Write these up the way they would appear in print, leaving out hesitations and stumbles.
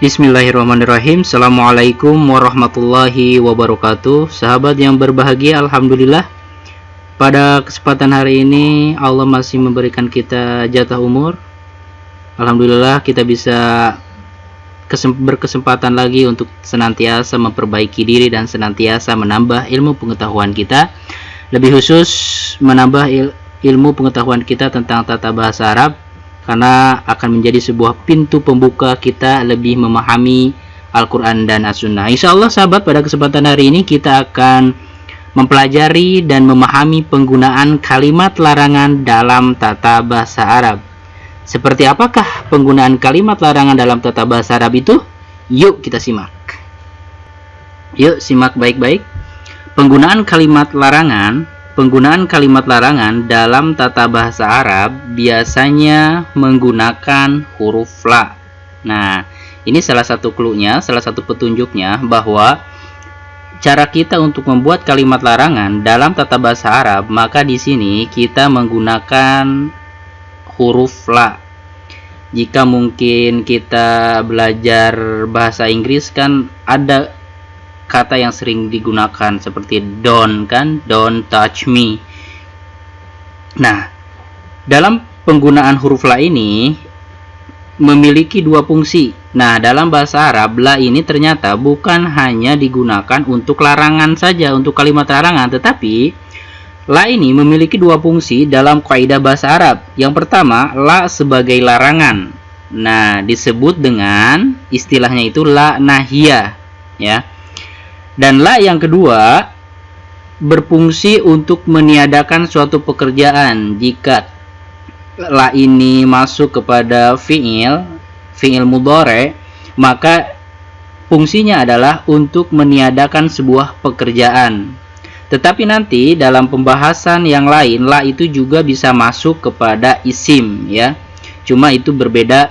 Bismillahirrahmanirrahim. Assalamualaikum warahmatullahi wabarakatuh. Sahabat yang berbahagia, alhamdulillah pada kesempatan hari ini Allah masih memberikan kita jatah umur. Alhamdulillah kita bisa berkesempatan lagi untuk senantiasa memperbaiki diri dan senantiasa menambah ilmu pengetahuan kita, lebih khusus menambah ilmu pengetahuan kita tentang tata bahasa Arab, karena akan menjadi sebuah pintu pembuka kita lebih memahami Al-Quran dan As-Sunnah. Insya Allah sahabat, pada kesempatan hari ini kita akan mempelajari dan memahami penggunaan kalimat larangan dalam tata bahasa Arab. Seperti apakah penggunaan kalimat larangan dalam tata bahasa Arab itu? Yuk kita simak. Yuk simak baik-baik. Penggunaan kalimat larangan dalam tata bahasa Arab biasanya menggunakan huruf la. Nah, ini salah satu clue-nya, salah satu petunjuknya bahwa cara kita untuk membuat kalimat larangan dalam tata bahasa Arab, maka di sini kita menggunakan huruf la. Jika mungkin kita belajar bahasa Inggris kan ada kata yang sering digunakan seperti don't, kan, don't touch me. Nah, dalam penggunaan huruf la ini memiliki dua fungsi. Nah, dalam bahasa Arab la ini ternyata bukan hanya digunakan untuk larangan saja, untuk kalimat larangan, tetapi la ini memiliki dua fungsi dalam kaidah bahasa Arab. Yang pertama, la sebagai larangan. Nah, disebut dengan istilahnya itu la nahiyah, ya. Dan la yang kedua berfungsi untuk meniadakan suatu pekerjaan. Jika la ini masuk kepada fi'il mudhari, maka fungsinya adalah untuk meniadakan sebuah pekerjaan. Tetapi nanti dalam pembahasan yang lain, la itu juga bisa masuk kepada isim, ya. Cuma itu berbeda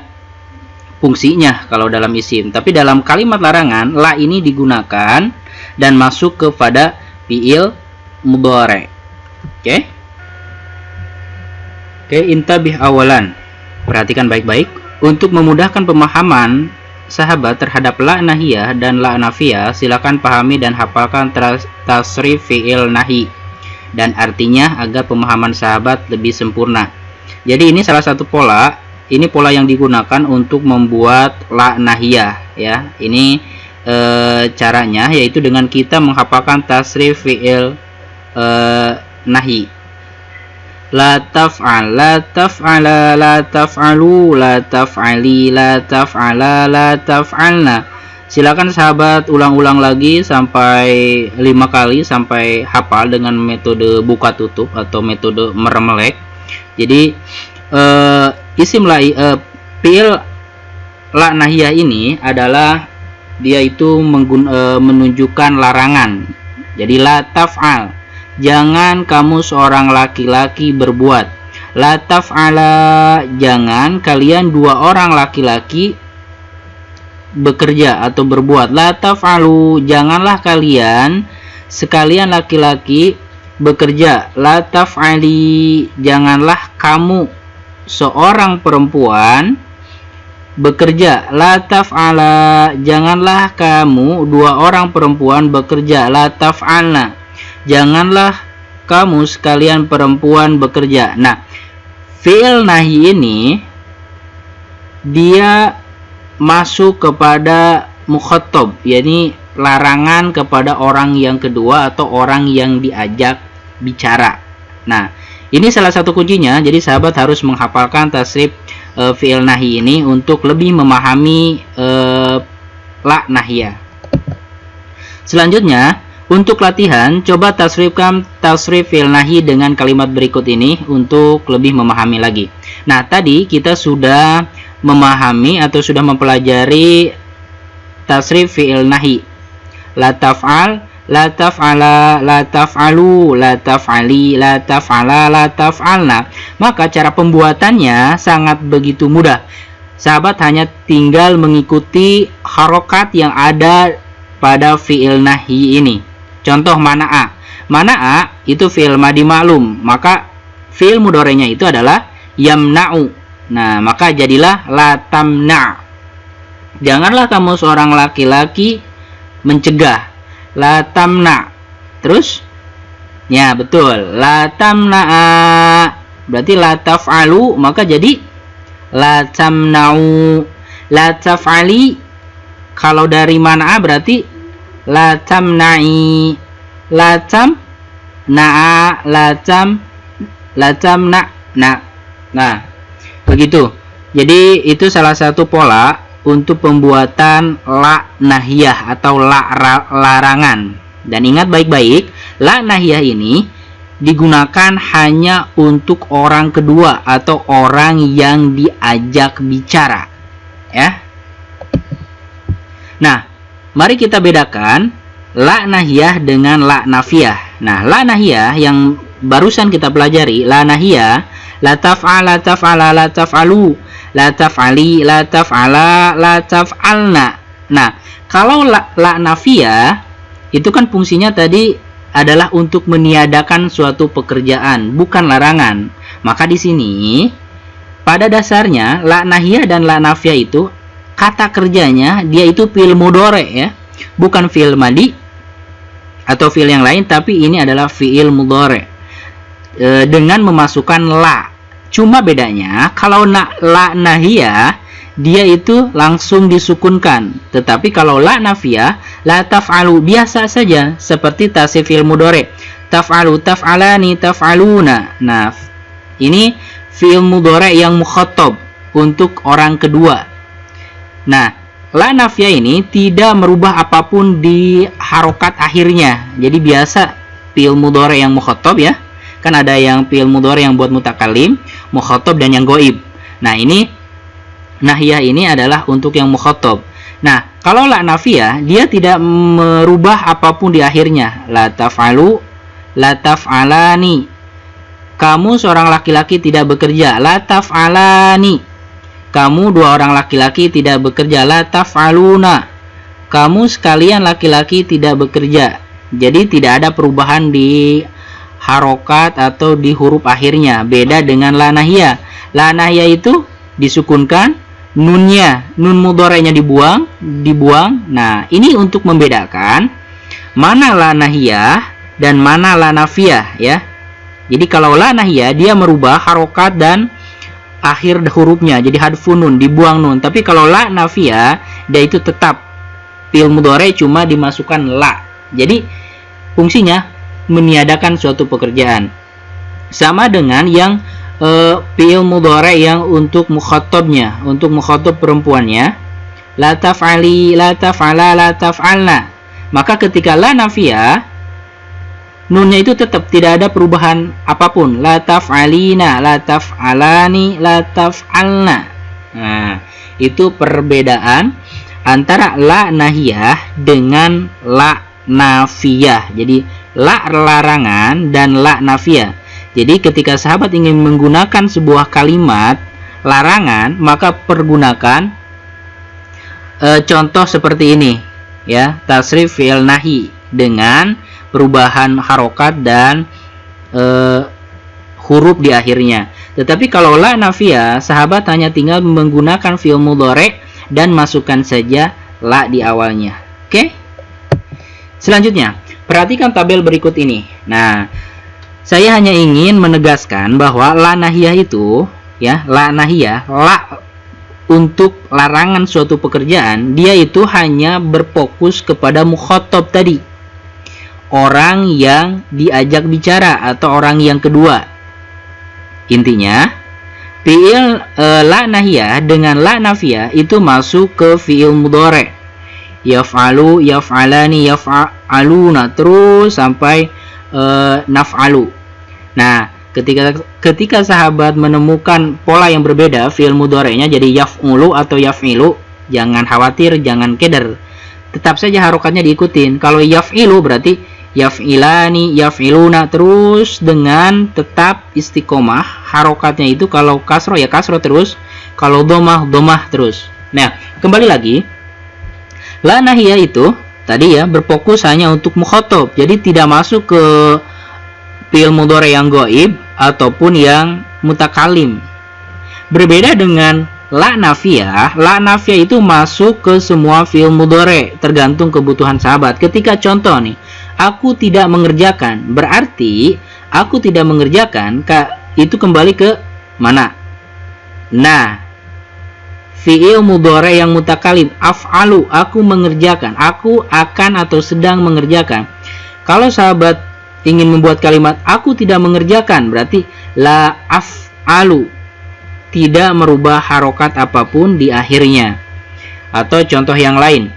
fungsinya kalau dalam isim. Tapi dalam kalimat larangan, la ini digunakan dan masuk kepada fi'il mudhari. Oke, intabih awalan. Perhatikan baik-baik untuk memudahkan pemahaman sahabat terhadap la nahiyah dan la nafiyah. Silakan pahami dan hafalkan tasrif fi'il nahi dan artinya agar pemahaman sahabat lebih sempurna. Jadi ini salah satu pola. Ini pola yang digunakan untuk membuat la nahiyah, ya. Ini caranya yaitu dengan kita menghafalkan tasrif fi'il nahi. La taf'al, la taf'ala, la taf'alu, la taf'ali, la taf'ala, la taf'alna. Silakan sahabat ulang-ulang lagi sampai 5 kali sampai hafal dengan metode buka tutup atau metode meremelek. Jadi isim la fi'il la nahiyah ini adalah dia itu menunjukkan larangan. Jadi la taf'al, jangan kamu seorang laki-laki berbuat. La taf'ala, jangan kalian dua orang laki-laki bekerja atau berbuat. La taf'alu, janganlah kalian sekalian laki-laki bekerja. La taf'ali, janganlah kamu seorang perempuan bekerja. La taf'ala, janganlah kamu dua orang perempuan bekerja. La taf'alna, janganlah kamu sekalian perempuan bekerja. Nah, fi'il nahi ini dia masuk kepada mukhatab, yakni larangan kepada orang yang kedua atau orang yang diajak bicara. Nah, ini salah satu kuncinya. Jadi sahabat harus menghafalkan tasrif fi'il nahi ini untuk lebih memahami la nahiyah. Selanjutnya, untuk latihan, coba tasrifkan tasrif fi'il nahi dengan kalimat berikut ini untuk lebih memahami lagi. Nah, tadi kita sudah memahami atau sudah mempelajari tasrif fi'il nahi. La taf'al, la taf'ala, la taf'alu, la taf'ali, la taf'ala, la taf'alna. Maka cara pembuatannya sangat begitu mudah. Sahabat hanya tinggal mengikuti harokat yang ada pada fi'il nahi ini. Contoh mana'a. Mana'a itu fi'il madi maklum, maka fi'il mudhari'nya itu adalah yamna'u. Nah, maka jadilah la tamna'. Janganlah kamu seorang laki-laki mencegah. La tamna. Terus? Ya, betul. La tamna'a. Berarti la taf'alu, maka jadi la tamna'u. La taf'ali, kalau dari mana berarti la tamna'i. La tamna'a, la tamna'. Nah, begitu. Jadi itu salah satu pola untuk pembuatan la nahiyah atau la larangan. Dan ingat baik-baik, la nahiyah ini digunakan hanya untuk orang kedua atau orang yang diajak bicara, ya. Nah, mari kita bedakan la nahiyah dengan la nafiyah. Nah, la nahiyah yang barusan kita pelajari, la nahiyah, la taf'al, la taf'ala, la taf'alu, la taf'ali, la taf'ala, la taf'alna. Nah, kalau la nafiyah itu kan fungsinya tadi adalah untuk meniadakan suatu pekerjaan, bukan larangan. Maka di sini pada dasarnya la nahiyah dan la nafiyah itu kata kerjanya dia itu fi'il mudhari, ya. Bukan fi'il madi atau fi'il yang lain, tapi ini adalah fi'il mudhari dengan memasukkan la. Cuma bedanya kalau la nahiyah dia itu langsung disukunkan, tetapi kalau la nafiyah, la taf'alu, biasa saja seperti tasrif fi'il mudhari. Taf'alu, taf'alani, taf'aluna. Nah, ini fi'il mudhari yang mukhatab untuk orang kedua. Nah, la nafiyah ini tidak merubah apapun di harokat akhirnya. Jadi biasa fi'il mudhari yang mukhatab, ya. Kan ada yang fi'il mudhari yang buat mutakalim, mukhatab, dan yang goib. Nah, ini nahiyah ini adalah untuk yang mukhatab. Nah, kalau la nafiyah dia tidak merubah apapun di akhirnya. La taf'alu, la taf'alani. Kamu seorang laki-laki tidak bekerja. La taf'alani. Kamu dua orang laki-laki tidak bekerja. La taf'aluna. Kamu sekalian laki-laki tidak bekerja. Jadi tidak ada perubahan di harokat atau di huruf akhirnya. Beda dengan la nahiyah. La nahiyah itu disukunkan, nunnya, nun mudhari'nya dibuang. Nah, ini untuk membedakan mana la nahiyah dan mana la nafiyah, ya. Jadi kalau la nahiyah dia merubah harokat dan akhir hurufnya, jadi hadfun nun, dibuang nun. Tapi kalau la nafiyah dia itu tetap fi'il mudhari, cuma dimasukkan la. Jadi fungsinya meniadakan suatu pekerjaan. Sama dengan yang fi'il mudhari yang untuk mukhatabnya, untuk mukhatab perempuannya, la taf'ali, la taf'ala, la taf'alna. Maka ketika la nafiyah, nunnya itu tetap tidak ada perubahan apapun. La taf'alina, la taf'alani, la taf'alna. Nah, itu perbedaan antara la nahiyah dengan la nafiyah. Jadi la larangan dan la nafiyah. Jadi ketika sahabat ingin menggunakan sebuah kalimat larangan, maka pergunakan contoh seperti ini, ya, tasrif fi'il nahi dengan perubahan harokat dan huruf di akhirnya. Tetapi kalau la nafiyah, sahabat hanya tinggal menggunakan fi'il mudhari dan masukkan saja la di awalnya. Oke? Selanjutnya, perhatikan tabel berikut ini. Nah, saya hanya ingin menegaskan bahwa la nahiyah itu, ya, la nahiyah, la untuk larangan suatu pekerjaan, dia itu hanya berfokus kepada mukhatab tadi, orang yang diajak bicara atau orang yang kedua. Intinya, fi'il la nahiyah dengan la nafiyah itu masuk ke fi'il mudhari. Yaf'alu, yaf'alani, yaf'aluna, terus sampai naf'alu. Nah, ketika sahabat menemukan pola yang berbeda fi'il mudhari'nya jadi yaf'ulu atau yaf'ilu, jangan khawatir, jangan keder. Tetap saja harokatnya diikutin. Kalau yaf'ilu berarti yaf'ilani, yaf'iluna, terus dengan tetap istiqomah. Harokatnya itu kalau kasroh ya kasroh terus, kalau domah, domah terus. Nah, kembali lagi, la nahiyah itu tadi ya berfokus hanya untuk mukhatab, jadi tidak masuk ke fi'il mudhari yang gaib ataupun yang mutakalim. Berbeda dengan La nafiyah itu masuk ke semua fi'il mudhari, tergantung kebutuhan sahabat. Ketika contoh nih, aku tidak mengerjakan, berarti aku tidak mengerjakan itu kembali ke mana? Nah, fi'il mudhari yang mutakalim, af'alu, aku mengerjakan, aku akan atau sedang mengerjakan. Kalau sahabat ingin membuat kalimat aku tidak mengerjakan, berarti la af'alu, tidak merubah harokat apapun di akhirnya. Atau contoh yang lain,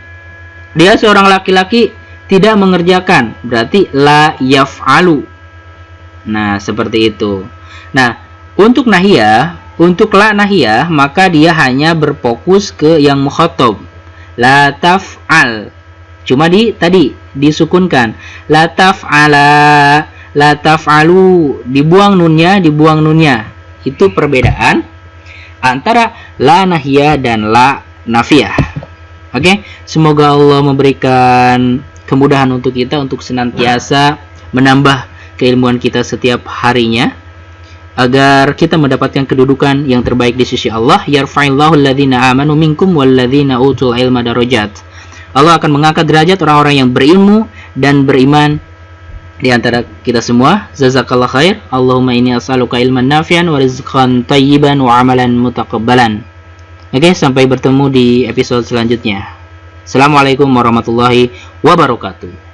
dia seorang laki-laki tidak mengerjakan, berarti la yaf'alu. Nah, seperti itu. Nah, untuk nahiyah, untuk la nahiyah, maka dia hanya berfokus ke yang mukhatab. La taf'al. Cuma tadi disukunkan. La taf'ala, la taf'alu, dibuang nunnya. Itu perbedaan antara la nahiyah dan la nafiyah. Oke, semoga Allah memberikan kemudahan untuk kita untuk senantiasa menambah keilmuan kita setiap harinya, agar kita mendapatkan kedudukan yang terbaik di sisi Allah. Yarfa'illahu alladhina amanu minkum walladhina utul ilma darajat. Allah akan mengangkat derajat orang-orang yang berilmu dan beriman di antara kita semua. Jazakallah khair. Allahumma inni as'aluka ilman nafi'an wa rizqan tayyiban wa amalan mutaqabbalan. Oke, sampai bertemu di episode selanjutnya. Assalamualaikum warahmatullahi wabarakatuh.